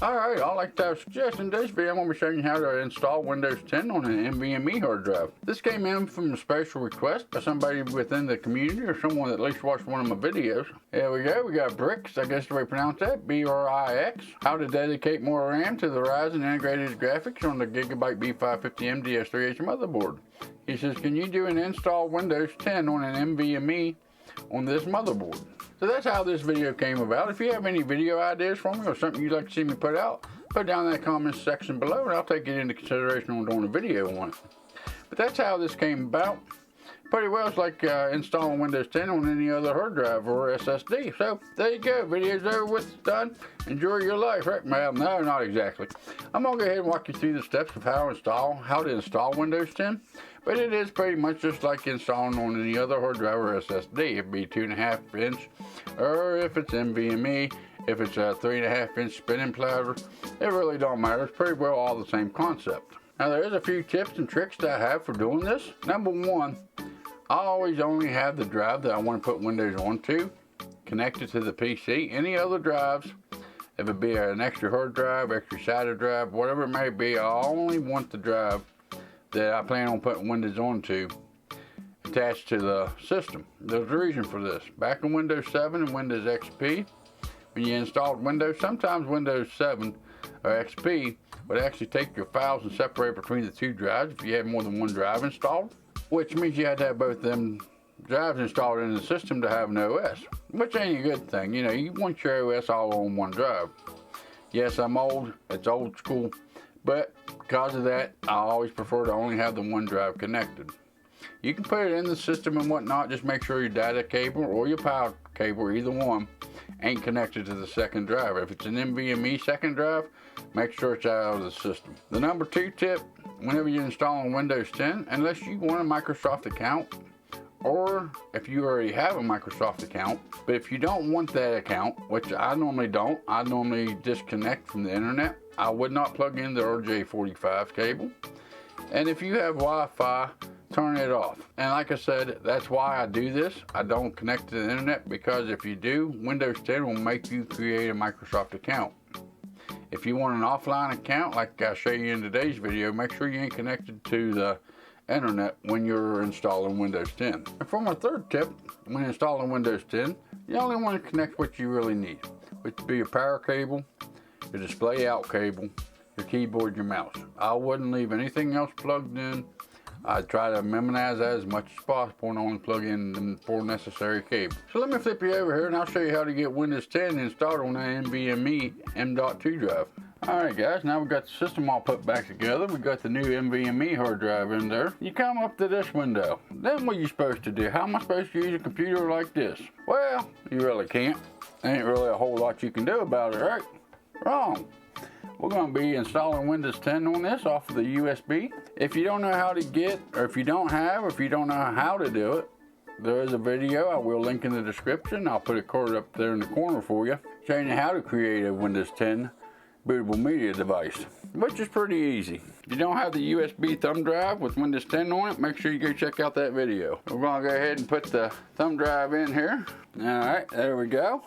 Alright, I'd like to have a suggestion. In this video, I'm going to be showing you how to install Windows 10 on an NVMe hard drive. This came in from a special request by somebody within the community or someone that at least watched one of my videos. There we go, we got Bricks, I guess the way you pronounce that, B-R-I-X. How to dedicate more RAM to the Ryzen integrated graphics on the Gigabyte B550M DS3H motherboard. He says, can you do an install Windows 10 on an NVMe on this motherboard? So that's how this video came about. If you have any video ideas for me or something you'd like to see me put out, put it down in the comments section below and I'll take it into consideration when doing a video on it. But that's how this came about. Pretty well, it's like installing Windows 10 on any other hard drive or SSD. So there you go, video's over with, done. Enjoy your life, right? Well, no, not exactly. I'm gonna go ahead and walk you through the steps of how to install Windows 10. But it is pretty much just like installing on any other hard drive or SSD. It'd be 2.5 inch, or if it's NVMe, if it's a 3.5 inch spinning platter, it really don't matter. It's pretty well all the same concept. Now there is a few tips and tricks that I have for doing this. Number one, I always only have the drive that I want to put Windows onto connected to the PC. Any other drives, if it be an extra hard drive, extra SATA drive, whatever it may be, I only want the drive that I plan on putting Windows onto attached to the system. There's a reason for this. Back in Windows 7 and Windows XP, when you installed Windows, sometimes Windows 7 or XP would actually take your files and separate between the two drives if you had more than one drive installed, which means you had to have both them drives installed in the system to have an OS, which ain't a good thing. You know, you want your OS all on one drive. Yes, I'm old, it's old school, but because of that, I always prefer to only have the one drive connected. You can put it in the system and whatnot, just make sure your data cable or your power cable, either one, ain't connected to the second drive. If it's an NVMe second drive, make sure it's out of the system. The number two tip, whenever you're installing Windows 10, unless you want a Microsoft account, or if you already have a Microsoft account, but if you don't want that account, which I normally don't, I normally disconnect from the internet. I would not plug in the RJ45 cable. And if you have Wi-Fi, turn it off. And like I said, that's why I do this. I don't connect to the internet, because if you do, Windows 10 will make you create a Microsoft account. If you want an offline account, like I show you in today's video, make sure you ain't connected to the internet when you're installing Windows 10. And for my third tip, when installing Windows 10, you only want to connect what you really need, which would be your power cable, your display out cable, your keyboard, your mouse. I wouldn't leave anything else plugged in. I'd try to minimize that as much as possible and only plug in the four necessary cables. So let me flip you over here and I'll show you how to get Windows 10 installed on an NVMe M.2 drive. Alright guys, now we've got the system all put back together. We've got the new NVMe hard drive in there. You come up to this window. Then what are you supposed to do? How am I supposed to use a computer like this? Well, you really can't. There ain't really a whole lot you can do about it, right? Wrong. We're going to be installing Windows 10 on this off of the USB. If you don't know how to get, or if you don't have, or if you don't know how to do it, there is a video I will link in the description. I'll put a card up there in the corner for you, showing you how to create a Windows 10 bootable media device, which is pretty easy. If you don't have the USB thumb drive with Windows 10 on it, make sure you go check out that video. We're going to go ahead and put the thumb drive in here. Alright, there we go.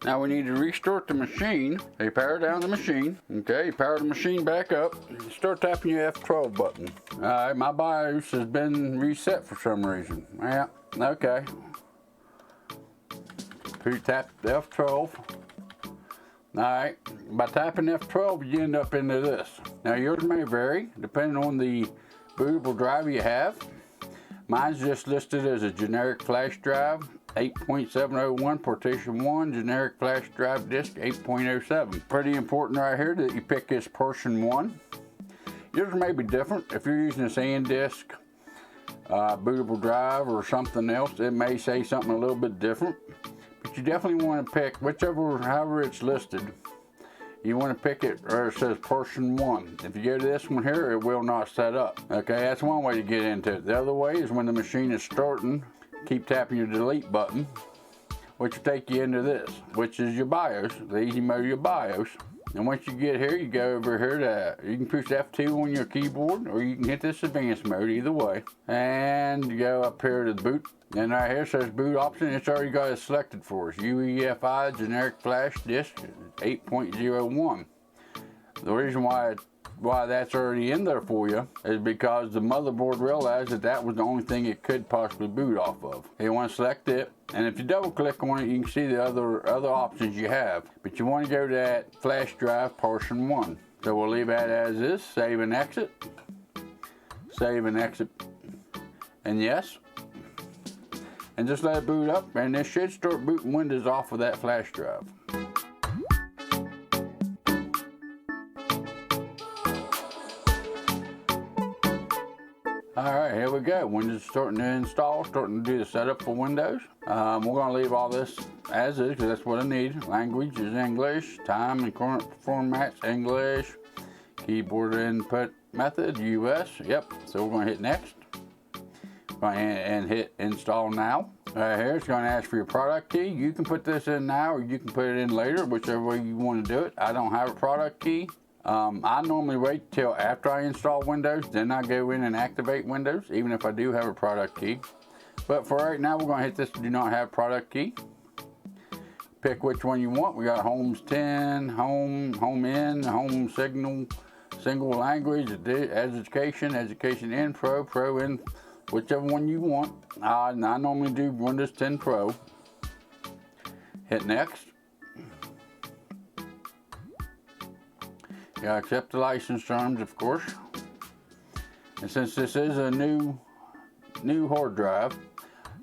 Now we need to restart the machine. You power down the machine. Okay, you power the machine back up. Start tapping your F12 button. Alright, my BIOS has been reset for some reason. Yeah, okay. You tap the F12. Alright, by tapping F12 you end up into this. Now yours may vary depending on the bootable drive you have. Mine's just listed as a generic flash drive, 8.701 partition 1, generic flash drive disk 8.07. Pretty important right here that you pick this portion 1. Yours may be different. If you're using a SanDisk bootable drive or something else, it may say something a little bit different. But you definitely want to pick however it's listed. You want to pick it where it says portion 1. If you go to this one here, it will not set up. Okay, that's one way to get into it. The other way is when the machine is starting, keep tapping your delete button, which will take you into this, which is your BIOS, the easy mode of your BIOS. And once you get here, you go over here to, you can push F2 on your keyboard, or you can hit this advanced mode, either way. And you go up here to the boot. And right here says boot option, it's already got it selected for us. UEFI generic flash disk 8.01. The reason why that's already in there for you is because the motherboard realized that that was the only thing it could possibly boot off of. You want to select it, and if you double click on it, you can see the other options you have. But you want to go to that flash drive portion 1. So we'll leave that as is, save and exit, and yes. And just let it boot up, and this should start booting Windows off of that flash drive. Alright, here we go. Windows is starting to install, starting to do the setup for Windows. We're going to leave all this as is because that's what I need. Language is English, time and current formats English, keyboard input method US. Yep, so we're going to hit next. And hit install now. Right here, it's going to ask for your product key. You can put this in now or you can put it in later, whichever way you want to do it. I don't have a product key. I normally wait till after I install Windows, then I go in and activate Windows, even if I do have a product key. But for right now, we're going to hit this do not have product key. Pick which one you want. We got Home's 10, Home in, Home Signal, Single Language, Education, Education in, Pro in, whichever one you want. I normally do Windows 10 Pro. Hit next. You gotta accept the license terms, of course. And since this is a new hard drive,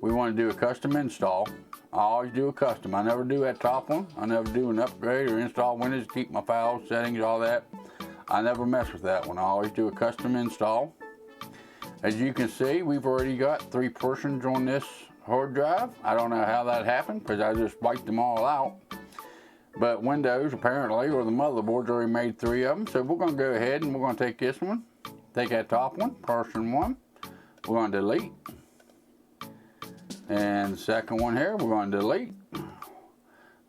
we want to do a custom install. I always do a custom. I never do that top one. I never do an upgrade or install Windows, keep my files, settings, all that. I never mess with that one. I always do a custom install. As you can see, we've already got 3 portions on this hard drive. I don't know how that happened because I just wiped them all out. But Windows, apparently, or the motherboard's already made 3 of them. So we're going to go ahead and we're going to take this one, take that top one, portion 1. We're going to delete. And the second one here, we're going to delete.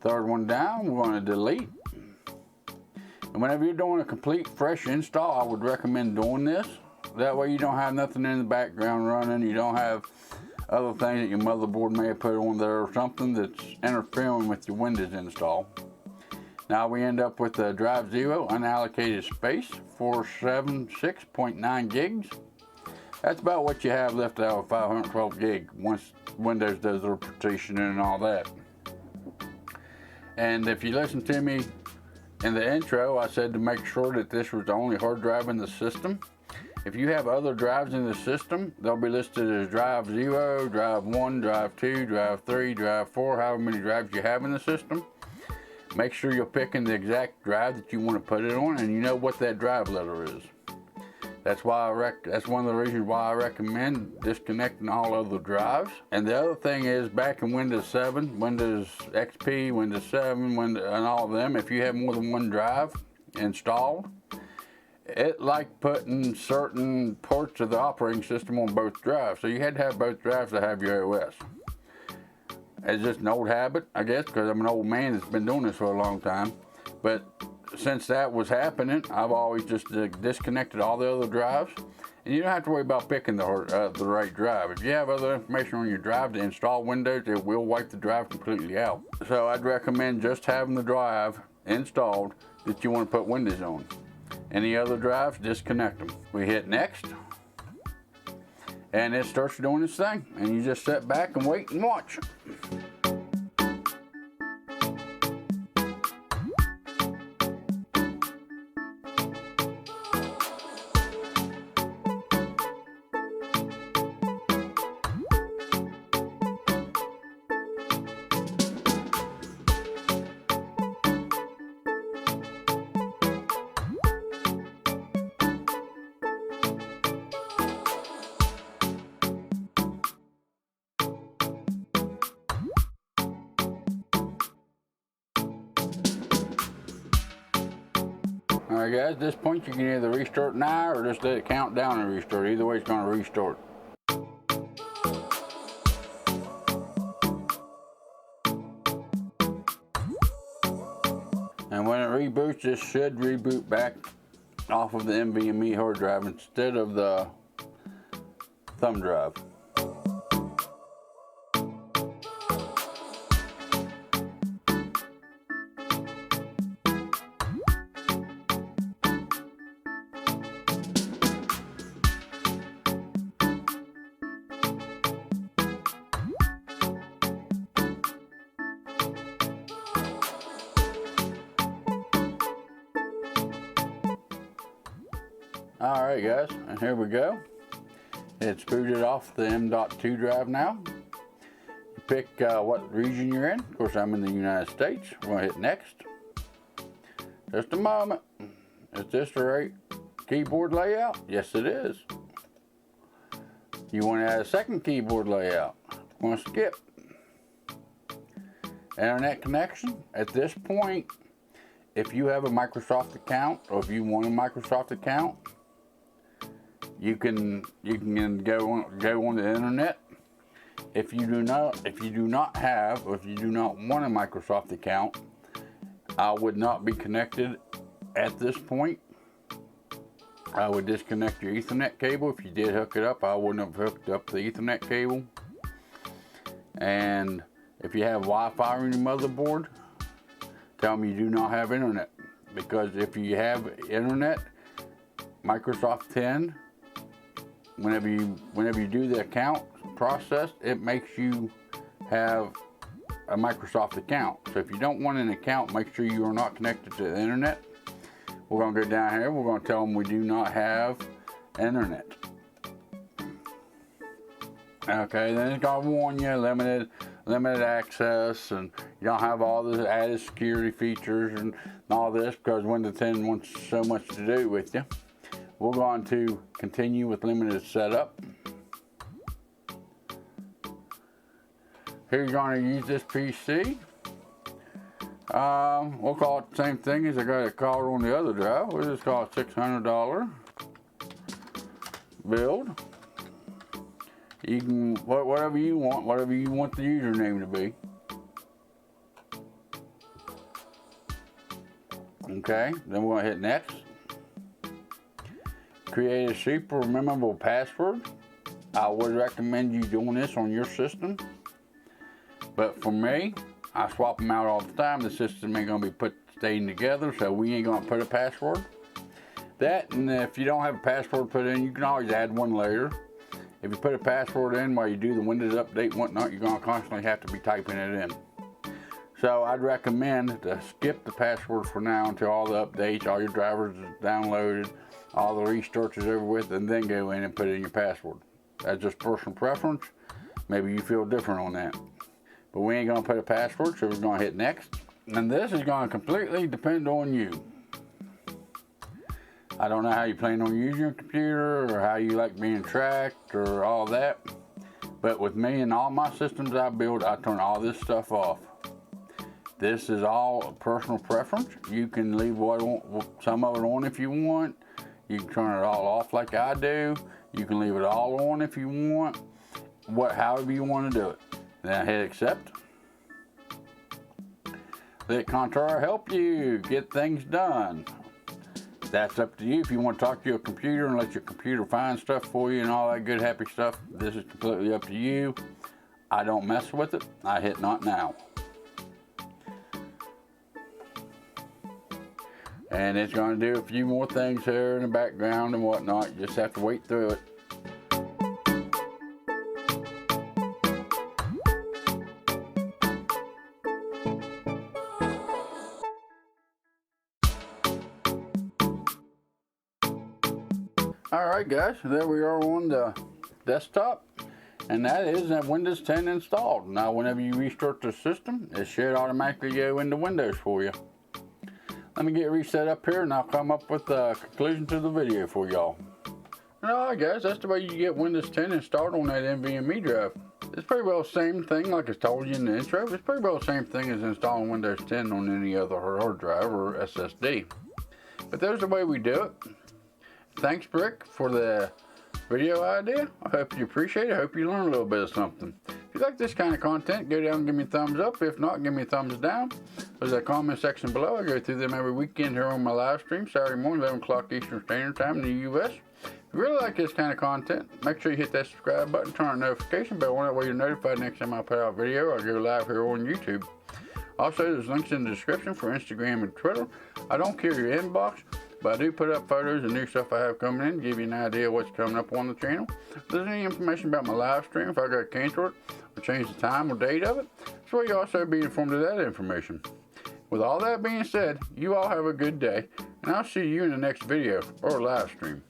Third one down, we're going to delete. And whenever you're doing a complete fresh install, I would recommend doing this. That way you don't have nothing in the background running. You don't have other things that your motherboard may have put on there or something that's interfering with your Windows install. Now we end up with the drive 0 unallocated space, 476.9 gigs. That's about what you have left out of 512 gig once Windows does their partitioning and all that. And if you listen to me in the intro, I said to make sure that this was the only hard drive in the system. If you have other drives in the system, they'll be listed as drive 0, drive 1, drive 2, drive 3, drive 4, however many drives you have in the system. Make sure you're picking the exact drive that you want to put it on, and you know what that drive letter is. That's why that's one of the reasons why I recommend disconnecting all other drives. And the other thing is, back in Windows 7, Windows XP, Windows 7, and all of them, if you have more than one drive installed, it like putting certain parts of the operating system on both drives. So you had to have both drives to have your OS. It's just an old habit, I guess, because I'm an old man that's been doing this for a long time. But since that was happening, I've always just disconnected all the other drives. And you don't have to worry about picking the right drive. If you have other information on your drive to install Windows, it will wipe the drive completely out. So I'd recommend just having the drive installed that you want to put Windows on. Any other drives, disconnect them. We hit next, and it starts doing its thing, and you just sit back and wait and watch. Alright guys, at this point you can either restart now or just let it count down and restart. Either way it's going to restart. And when it reboots, this should reboot back off of the NVMe hard drive instead of the thumb drive. Alright guys, and here we go. It's booted off the M.2 drive now. You pick what region you're in. Of course I'm in the United States. We're going to hit next. Just a moment. Is this the right keyboard layout? Yes it is. You want to add a second keyboard layout. We're going to skip. Internet connection. At this point, if you have a Microsoft account, or if you want a Microsoft account, you can go on the internet. If you do not have, or if you do not want a Microsoft account, I would not be connected at this point. I would disconnect your Ethernet cable. If you did hook it up, I wouldn't have hooked up the Ethernet cable. And if you have Wi-Fi on your motherboard, tell them you do not have internet. Because if you have internet, Microsoft 10, whenever you do the account process, it makes you have a Microsoft account. So if you don't want an account, make sure you are not connected to the internet. We're going to go down here. We're going to tell them we do not have internet. Okay, then it's going to warn you limited access, and you don't have all the added security features and all this because Windows 10 wants so much to do with you. We're going to continue with limited setup. Here you're going to use this PC. We'll call it the same thing as I got it called on the other drive. We'll just call it $600 build. You can whatever you want the username to be. Okay, then we're going to hit next. Create a super memorable password. I would recommend you doing this on your system, but for me, I swap them out all the time. The system ain't gonna be staying together, so we ain't gonna put a password. That, and if you don't have a password put in, you can always add one later. If you put a password in while you do the Windows update and whatnot, you're gonna constantly have to be typing it in. So I'd recommend to skip the password for now until all the updates, all your drivers are downloaded, all the restarts is over with, and then go in and put in your password. That's just personal preference. Maybe you feel different on that. But we ain't gonna put a password, so we're gonna hit next. And this is gonna completely depend on you. I don't know how you plan on using your computer or how you like being tracked or all that. But with me and all my systems I build, I turn all this stuff off. This is all personal preference. You can leave some of it on if you want. You can turn it all off like I do. You can leave it all on if you want. However you want to do it. Then hit accept. Let Contour help you get things done. That's up to you. If you want to talk to your computer and let your computer find stuff for you and all that good happy stuff, this is completely up to you. I don't mess with it. I hit not now. And it's going to do a few more things here in the background and whatnot. You just have to wait through it. Alright guys, there we are on the desktop, and that is Windows 10 installed. Now whenever you restart the system, it should automatically go into Windows for you. Let me get reset up here and I'll come up with the conclusion to the video for y'all. Alright guys, that's the way you get Windows 10 installed on that NVMe drive. It's pretty well the same thing like I told you in the intro. It's pretty well the same thing as installing Windows 10 on any other hard drive or SSD. But there's the way we do it. Thanks, Brick, for the video idea. I hope you appreciate it. I hope you learned a little bit of something. If you like this kind of content, go down and give me a thumbs up. If not, give me a thumbs down. There's a comment section below. I go through them every weekend here on my live stream, Saturday morning, 11 o'clock Eastern Standard Time in the U.S. If you really like this kind of content, make sure you hit that subscribe button, turn on the notification bell, that way you're notified next time I put out a video or go live here on YouTube. Also, there's links in the description for Instagram and Twitter. I don't care your inbox, but I do put up photos and new stuff I have coming in, give you an idea of what's coming up on the channel. If there's any information about my live stream, if I got to cancel it or change the time or date of it, so you also be informed of that information. With all that being said, you all have a good day, and I'll see you in the next video or live stream.